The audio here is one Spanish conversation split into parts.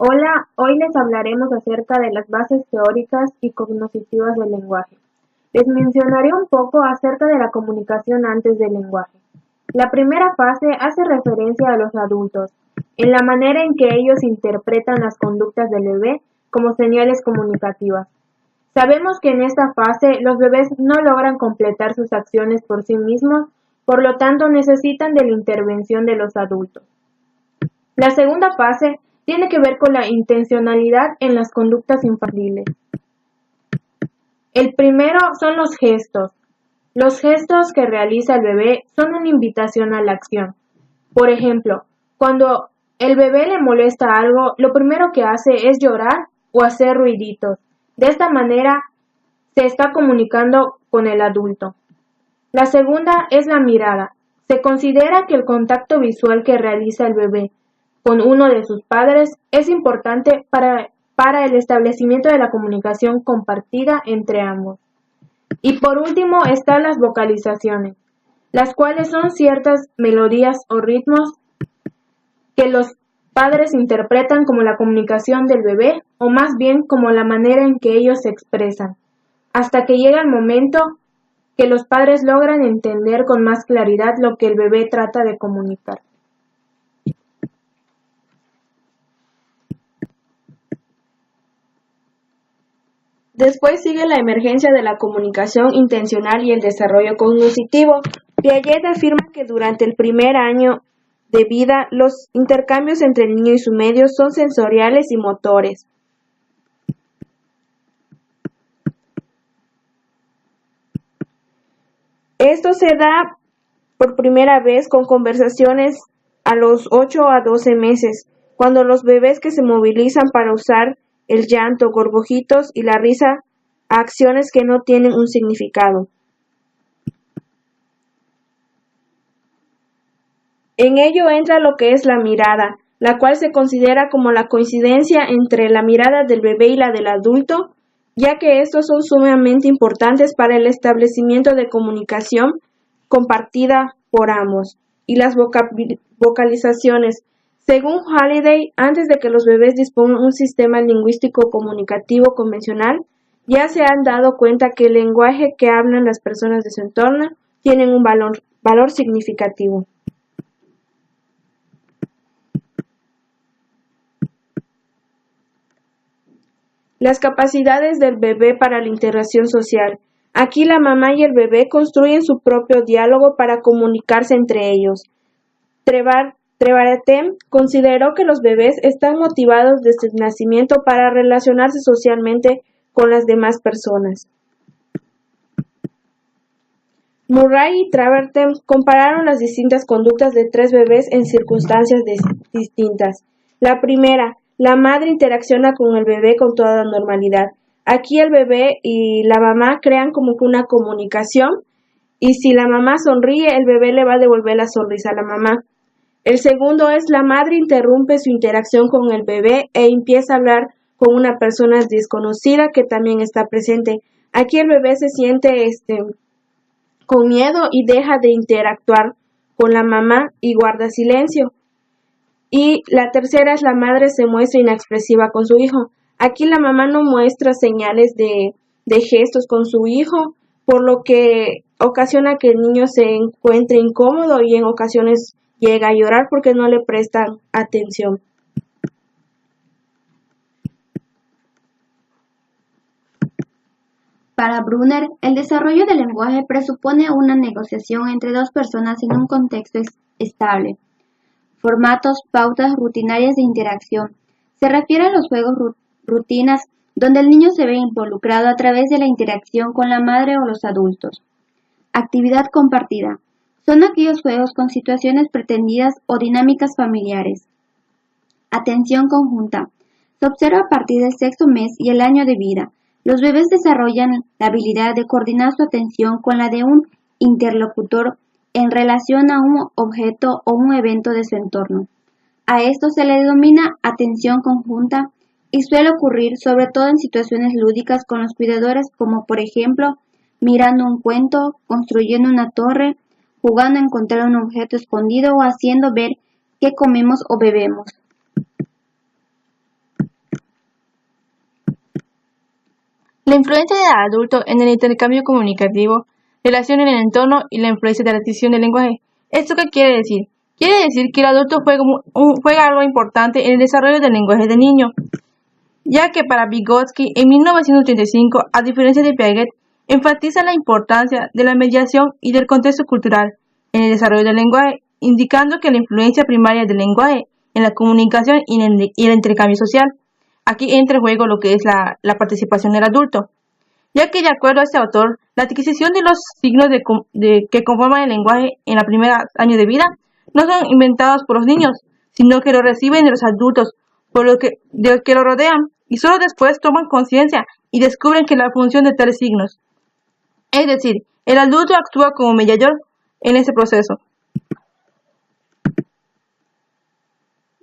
Hola, hoy les hablaremos acerca de las bases teóricas y cognitivas del lenguaje. Les mencionaré un poco acerca de la comunicación antes del lenguaje. La primera fase hace referencia a los adultos, en la manera en que ellos interpretan las conductas del bebé como señales comunicativas. Sabemos que en esta fase los bebés no logran completar sus acciones por sí mismos, por lo tanto necesitan de la intervención de los adultos. La segunda fase tiene que ver con la intencionalidad en las conductas infantiles. El primero son los gestos. Los gestos que realiza el bebé son una invitación a la acción. Por ejemplo, cuando el bebé le molesta algo, lo primero que hace es llorar o hacer ruiditos. De esta manera se está comunicando con el adulto. La segunda es la mirada. Se considera que el contacto visual que realiza el bebé con uno de sus padres es importante para el establecimiento de la comunicación compartida entre ambos. Y por último están las vocalizaciones, las cuales son ciertas melodías o ritmos que los padres interpretan como la comunicación del bebé o más bien como la manera en que ellos se expresan, hasta que llega el momento que los padres logran entender con más claridad lo que el bebé trata de comunicar. Después sigue la emergencia de la comunicación intencional y el desarrollo cognitivo. Piaget afirma que durante el primer año de vida los intercambios entre el niño y su medio son sensoriales y motores. Esto se da por primera vez con conversaciones a los 8 a 12 meses, cuando los bebés que se movilizan para usar el llanto, gorgojitos y la risa a acciones que no tienen un significado. En ello entra lo que es la mirada, la cual se considera como la coincidencia entre la mirada del bebé y la del adulto, ya que estos son sumamente importantes para el establecimiento de comunicación compartida por ambos. Y las vocalizaciones. Según Halliday, antes de que los bebés dispongan un sistema lingüístico comunicativo convencional, ya se han dado cuenta que el lenguaje que hablan las personas de su entorno tienen un valor significativo. Las capacidades del bebé para la interacción social. Aquí la mamá y el bebé construyen su propio diálogo para comunicarse entre ellos. Trevartem consideró que los bebés están motivados desde el nacimiento para relacionarse socialmente con las demás personas. Murray y Trevartem compararon las distintas conductas de tres bebés en circunstancias distintas. La primera, la madre interacciona con el bebé con toda normalidad. Aquí el bebé y la mamá crean como que una comunicación y si la mamá sonríe, el bebé le va a devolver la sonrisa a la mamá. El segundo es la madre interrumpe su interacción con el bebé e empieza a hablar con una persona desconocida que también está presente. Aquí el bebé se siente con miedo y deja de interactuar con la mamá y guarda silencio. Y la tercera es la madre se muestra inexpresiva con su hijo. Aquí la mamá no muestra señales de gestos con su hijo, por lo que ocasiona que el niño se encuentre incómodo y en ocasiones llega a llorar porque no le prestan atención. Para Brunner, el desarrollo del lenguaje presupone una negociación entre dos personas en un contexto estable. Formatos, pautas rutinarias de interacción. Se refiere a los juegos rutinas donde el niño se ve involucrado a través de la interacción con la madre o los adultos. Actividad compartida. Son aquellos juegos con situaciones pretendidas o dinámicas familiares. Atención conjunta. Se observa a partir del sexto mes y el año de vida. Los bebés desarrollan la habilidad de coordinar su atención con la de un interlocutor en relación a un objeto o un evento de su entorno. A esto se le denomina atención conjunta y suele ocurrir sobre todo en situaciones lúdicas con los cuidadores como por ejemplo mirando un cuento, construyendo una torre, jugando a encontrar un objeto escondido o haciendo ver qué comemos o bebemos. La influencia del adulto en el intercambio comunicativo, relación en el entorno y la influencia de la adquisición del lenguaje. ¿Esto qué quiere decir? Quiere decir que el adulto juega algo importante en el desarrollo del lenguaje del niño, ya que para Vygotsky en 1935, a diferencia de Piaget, enfatiza la importancia de la mediación y del contexto cultural en el desarrollo del lenguaje, indicando que la influencia primaria del lenguaje en la comunicación y el intercambio social. Aquí entra en juego lo que es la participación del adulto, ya que de acuerdo a este autor, la adquisición de los signos que conforman el lenguaje en los primeros años de vida no son inventados por los niños, sino que lo reciben de los adultos, de los que lo rodean, y solo después toman conciencia y descubren que la función de tales signos. Es decir, el adulto actúa como mediador en ese proceso.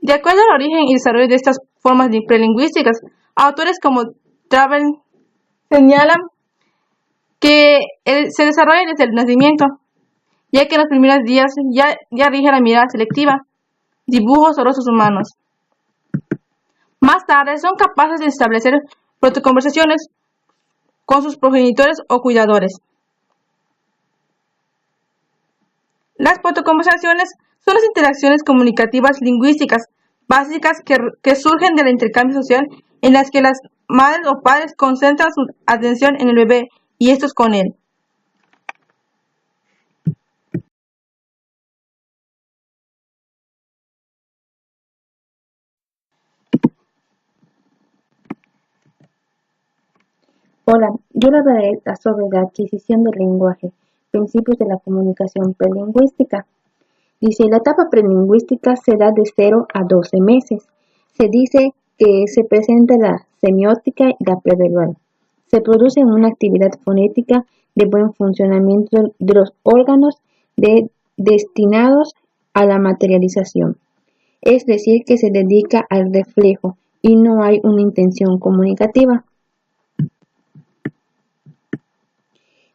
De acuerdo al origen y desarrollo de estas formas prelingüísticas, autores como Travell señalan que se desarrolla desde el nacimiento, ya que en los primeros días ya rige la mirada selectiva, dibujos o rostros humanos. Más tarde son capaces de establecer protoconversaciones con sus progenitores o cuidadores. Las protoconversaciones son las interacciones comunicativas lingüísticas básicas que surgen del intercambio social, en las que las madres o padres concentran su atención en el bebé y estos con él. Hola, yo le hablaré sobre la adquisición del lenguaje, principios de la comunicación prelingüística. Dice, la etapa prelingüística se da de 0 a 12 meses. Se dice que se presenta la semiótica y la preverbal. Se produce una actividad fonética de buen funcionamiento de los órganos destinados a la materialización. Es decir, que se dedica al reflejo y no hay una intención comunicativa.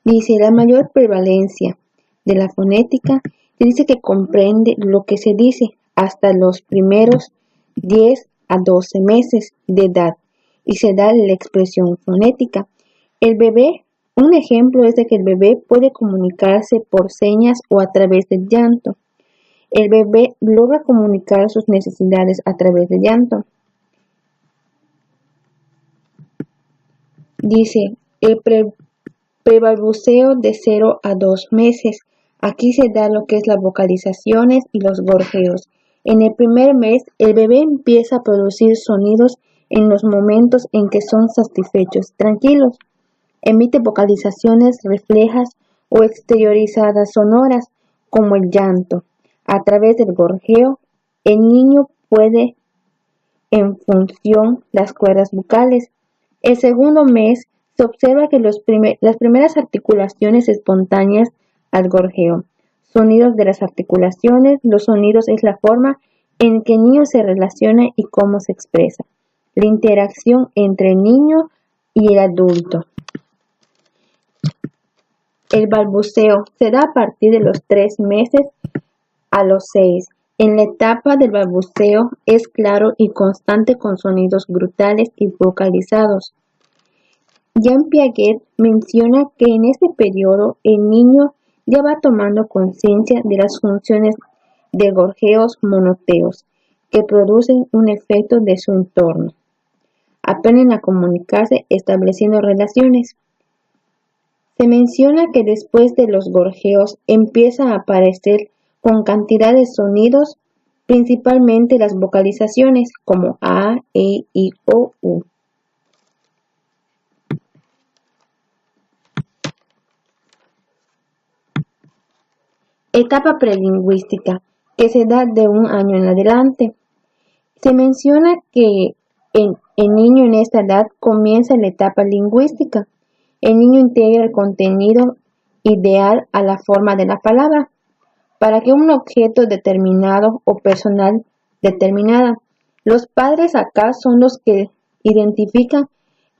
Dice, la mayor prevalencia de la fonética se dice que comprende lo que se dice hasta los primeros 10 a 12 meses de edad y se da la expresión fonética. El bebé, un ejemplo es de que el bebé puede comunicarse por señas o a través del llanto. El bebé logra comunicar sus necesidades a través del llanto. Dice, el prebalbuceo de 0 a 2 meses. Aquí se da lo que es las vocalizaciones y los gorjeos. En el primer mes, el bebé empieza a producir sonidos en los momentos en que son satisfechos, tranquilos. Emite vocalizaciones reflejas o exteriorizadas sonoras, como el llanto. A través del gorjeo, el niño puede en función las cuerdas vocales. El segundo mes, se observa que las primeras articulaciones espontáneas al gorjeo. Sonidos de las articulaciones. Los sonidos es la forma en que el niño se relaciona y cómo se expresa. La interacción entre el niño y el adulto. El balbuceo se da a partir de los 3 meses a los 6. En la etapa del balbuceo es claro y constante con sonidos glotales y vocalizados. Jean Piaget menciona que en este periodo el niño ya va tomando conciencia de las funciones de gorjeos monoteos que producen un efecto de su entorno. Aprenden a comunicarse estableciendo relaciones. Se menciona que después de los gorjeos empiezan a aparecer con cantidad de sonidos, principalmente las vocalizaciones como A, E, I, O, U. Etapa prelingüística, que se da de 1 año en adelante. Se menciona que el niño en esta edad comienza la etapa lingüística. El niño integra el contenido ideal a la forma de la palabra para que un objeto determinado o personal determinada. Los padres acá son los que identifican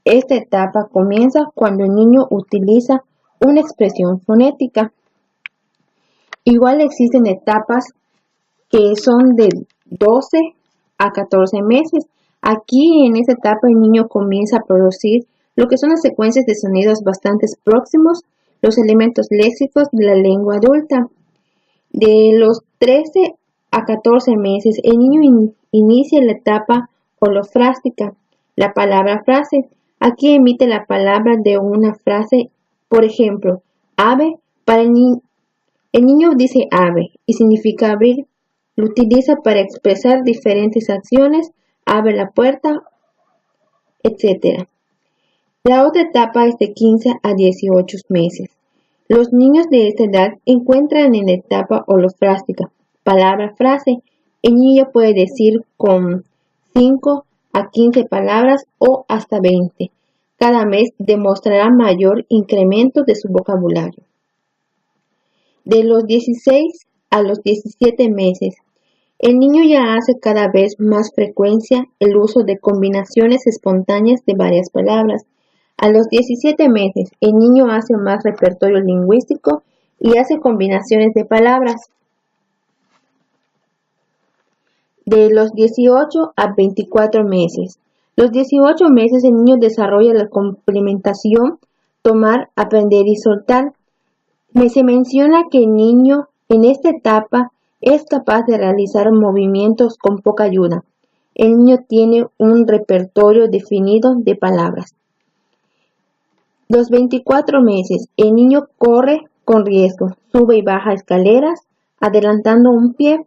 esta etapa. Comienza cuando el niño utiliza una expresión fonética. Igual existen etapas que son de 12 a 14 meses. Aquí en esta etapa el niño comienza a producir lo que son las secuencias de sonidos bastante próximos, los elementos léxicos de la lengua adulta. De los 13 a 14 meses, el niño inicia la etapa holofrástica. La palabra frase. Aquí emite la palabra de una frase, por ejemplo, ave. Para el niño dice ave y significa abrir. Lo utiliza para expresar diferentes acciones, abre la puerta, etc. La otra etapa es de 15 a 18 meses. Los niños de esta edad encuentran en la etapa holofrástica. Palabra frase. El niño puede decir con 5 a 15 palabras o hasta 20. Cada mes demostrará mayor incremento de su vocabulario. De los 16 a los 17 meses, el niño ya hace cada vez más frecuencia el uso de combinaciones espontáneas de varias palabras. A los 17 meses, el niño hace más repertorio lingüístico y hace combinaciones de palabras. De los 18 a 24 meses. Los 18 meses el niño desarrolla la complementación, tomar, aprender y soltar. Se menciona que el niño en esta etapa es capaz de realizar movimientos con poca ayuda. El niño tiene un repertorio definido de palabras. Los 24 meses, el niño corre con riesgo, sube y baja escaleras, adelantando un pie.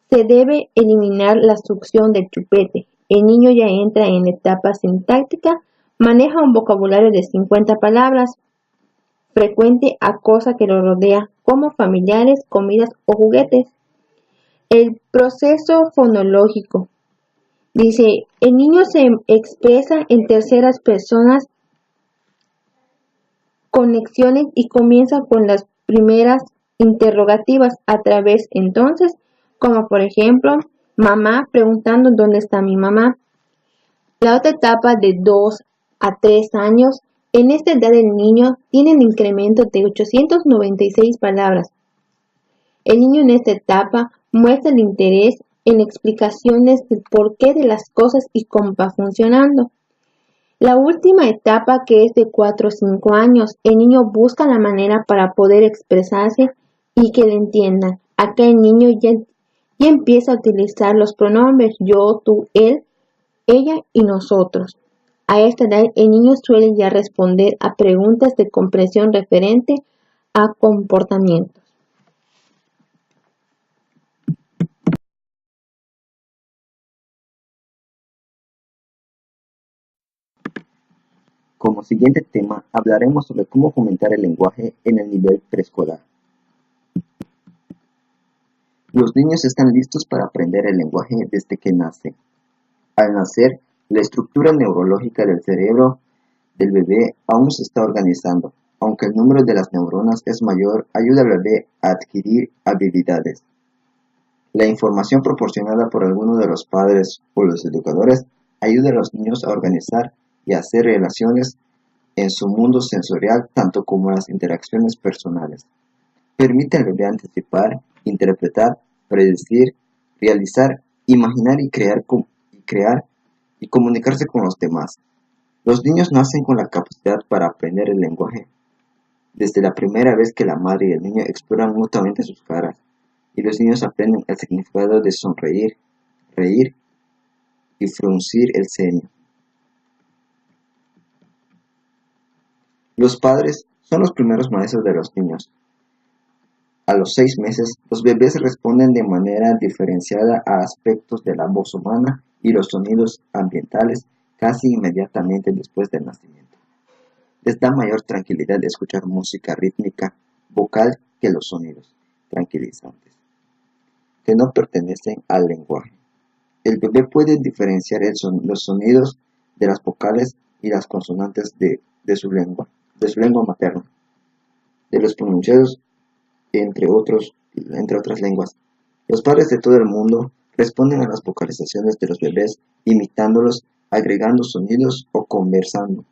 Se debe eliminar la succión del chupete. El niño ya entra en etapa sintáctica, maneja un vocabulario de 50 palabras, frecuente a cosa que lo rodea, como familiares, comidas o juguetes. El proceso fonológico. Dice, el niño se expresa en terceras personas, conexiones y comienza con las primeras interrogativas a través entonces, como por ejemplo, mamá preguntando dónde está mi mamá. La otra etapa de 2 a 3 años, en esta edad el niño tiene un incremento de 896 palabras. El niño en esta etapa muestra el interés en explicaciones del porqué de las cosas y cómo va funcionando. La última etapa, que es de 4 o 5 años, el niño busca la manera para poder expresarse y que le entiendan. Acá el niño ya empieza a utilizar los pronombres yo, tú, él, ella y nosotros. A esta edad el niño suele ya responder a preguntas de comprensión referente a comportamientos. Como siguiente tema, hablaremos sobre cómo fomentar el lenguaje en el nivel preescolar. Los niños están listos para aprender el lenguaje desde que nacen. Al nacer, la estructura neurológica del cerebro del bebé aún se está organizando. Aunque el número de las neuronas es mayor, ayuda al bebé a adquirir habilidades. La información proporcionada por alguno de los padres o los educadores ayuda a los niños a organizar y hacer relaciones en su mundo sensorial, tanto como las interacciones personales. Permite al bebé anticipar, interpretar, predecir, realizar, imaginar y crear y comunicarse con los demás. Los niños nacen con la capacidad para aprender el lenguaje desde la primera vez que la madre y el niño exploran mutuamente sus caras, y los niños aprenden el significado de sonreír, reír y fruncir el ceño. Los padres son los primeros maestros de los niños. A los 6 meses, los bebés responden de manera diferenciada a aspectos de la voz humana y los sonidos ambientales casi inmediatamente después del nacimiento. Les da mayor tranquilidad escuchar música rítmica, vocal, que los sonidos tranquilizantes, que no pertenecen al lenguaje. El bebé puede diferenciar los sonidos de las vocales y las consonantes de su lengua materna, de los pronunciados entre otras lenguas. Los padres de todo el mundo responden a las vocalizaciones de los bebés, imitándolos, agregando sonidos o conversando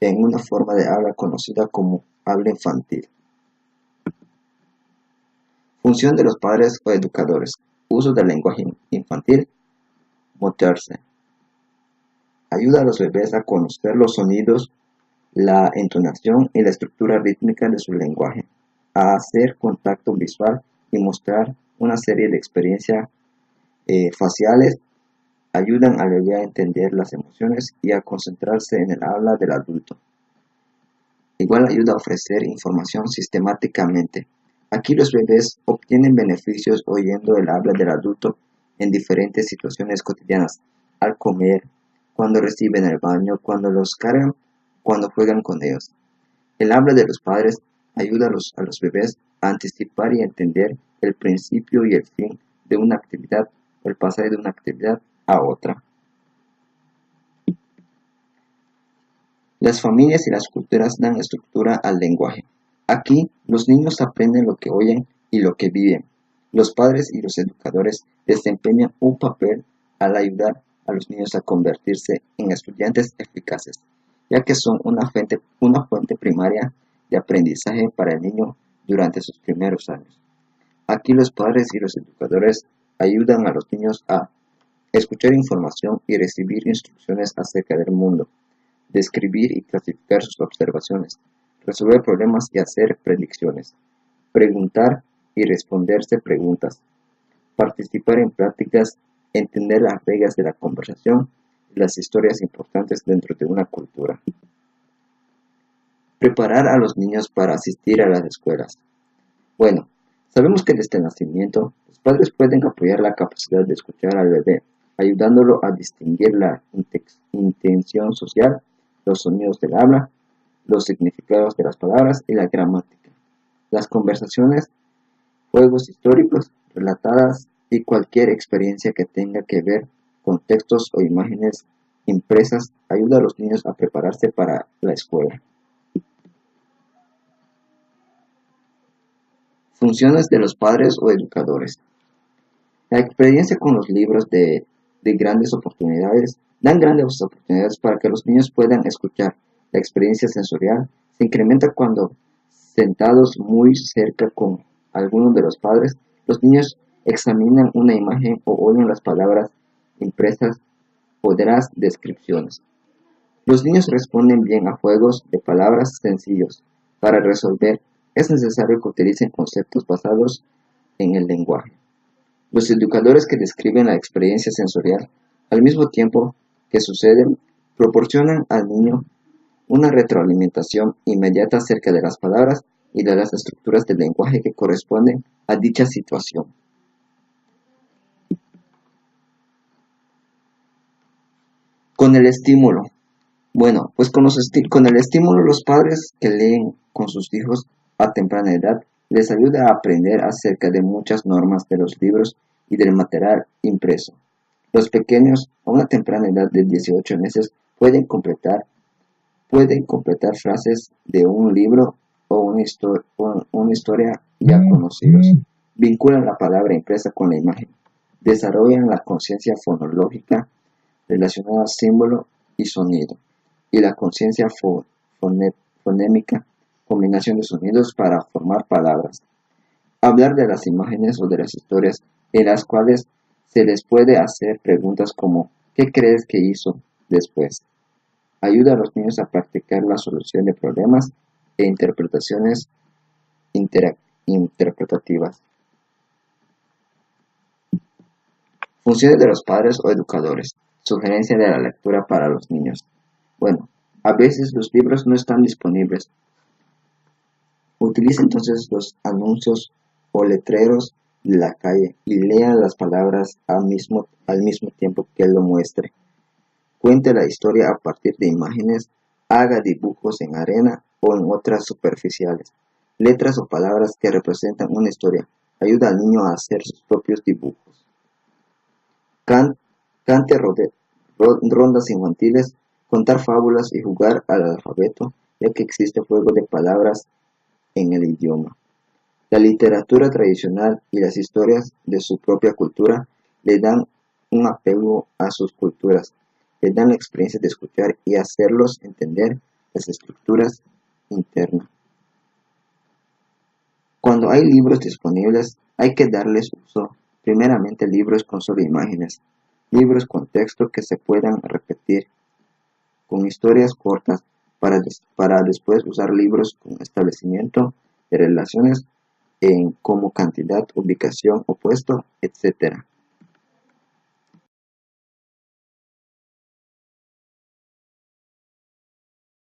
en una forma de habla conocida como habla infantil. Función de los padres o educadores. Uso del lenguaje infantil. Mostrarse. Ayuda a los bebés a conocer los sonidos, la entonación y la estructura rítmica de su lenguaje, a hacer contacto visual y mostrar una serie de experiencias faciales. Ayudan al bebé a entender las emociones y a concentrarse en el habla del adulto. Igual ayuda a ofrecer información sistemáticamente. Aquí los bebés obtienen beneficios oyendo el habla del adulto en diferentes situaciones cotidianas, al comer, cuando reciben el baño, cuando los cargan, cuando juegan con ellos. El habla de los padres ayuda a los bebés a anticipar y entender el principio y el fin de una actividad o el pasaje de una actividad a otra. Las familias y las culturas dan estructura al lenguaje. Aquí los niños aprenden lo que oyen y lo que viven. Los padres y los educadores desempeñan un papel al ayudar a los niños a convertirse en estudiantes eficaces, ya que son una fuente primaria de aprendizaje para el niño durante sus primeros años. Aquí los padres y los educadores ayudan a los niños a escuchar información y recibir instrucciones acerca del mundo, describir y clasificar sus observaciones, resolver problemas y hacer predicciones, preguntar y responderse preguntas, participar en prácticas, entender las reglas de la conversación y las historias importantes dentro de una cultura. Preparar a los niños para asistir a las escuelas. Bueno, sabemos que desde el nacimiento, los padres pueden apoyar la capacidad de escuchar al bebé, ayudándolo a distinguir la intención social, los sonidos del habla, los significados de las palabras y la gramática. Las conversaciones, juegos históricos, relatadas y cualquier experiencia que tenga que ver con textos o imágenes impresas ayuda a los niños a prepararse para la escuela. Funciones de los padres o educadores. La experiencia con los libros dan grandes oportunidades para que los niños puedan escuchar. La experiencia sensorial se incrementa cuando, sentados muy cerca con alguno de los padres, los niños examinan una imagen o oyen las palabras impresas o de las descripciones. Los niños responden bien a juegos de palabras sencillos. Para resolver, es necesario que utilicen conceptos basados en el lenguaje. Los educadores que describen la experiencia sensorial, al mismo tiempo que suceden, proporcionan al niño una retroalimentación inmediata acerca de las palabras y de las estructuras del lenguaje que corresponden a dicha situación. Con el estímulo. Bueno, pues con el estímulo, los padres que leen con sus hijos a temprana edad les ayuda a aprender acerca de muchas normas de los libros y del material impreso. Los pequeños, a una temprana edad de 18 meses, pueden completar frases de un libro o una historia ya conocidos. Vinculan la palabra impresa con la imagen. Desarrollan la conciencia fonológica relacionada a símbolo y sonido, y la conciencia fonémica, combinación de sonidos para formar palabras. Hablar de las imágenes o de las historias en las cuales se les puede hacer preguntas como ¿qué crees que hizo después? Ayuda a los niños a practicar la solución de problemas e interpretaciones interpretativas. Funciones de los padres o educadores. Sugerencia de la lectura para los niños. Bueno, a veces los libros no están disponibles. Utilice entonces los anuncios o letreros de la calle y lea las palabras al mismo tiempo que lo muestre. Cuente la historia a partir de imágenes, haga dibujos en arena o en otras superficiales. Letras o palabras que representan una historia. Ayuda al niño a hacer sus propios dibujos. Cante rondas infantiles, contar fábulas y jugar al alfabeto, ya que existe juego de palabras en el idioma. La literatura tradicional y las historias de su propia cultura le dan un apego a sus culturas, le dan la experiencia de escuchar y hacerlos entender las estructuras internas. Cuando hay libros disponibles, hay que darles uso. Primeramente, libros con solo imágenes, libros con texto que se puedan repetir con historias cortas para después usar libros con establecimiento de relaciones como cantidad, ubicación, opuesto, etc.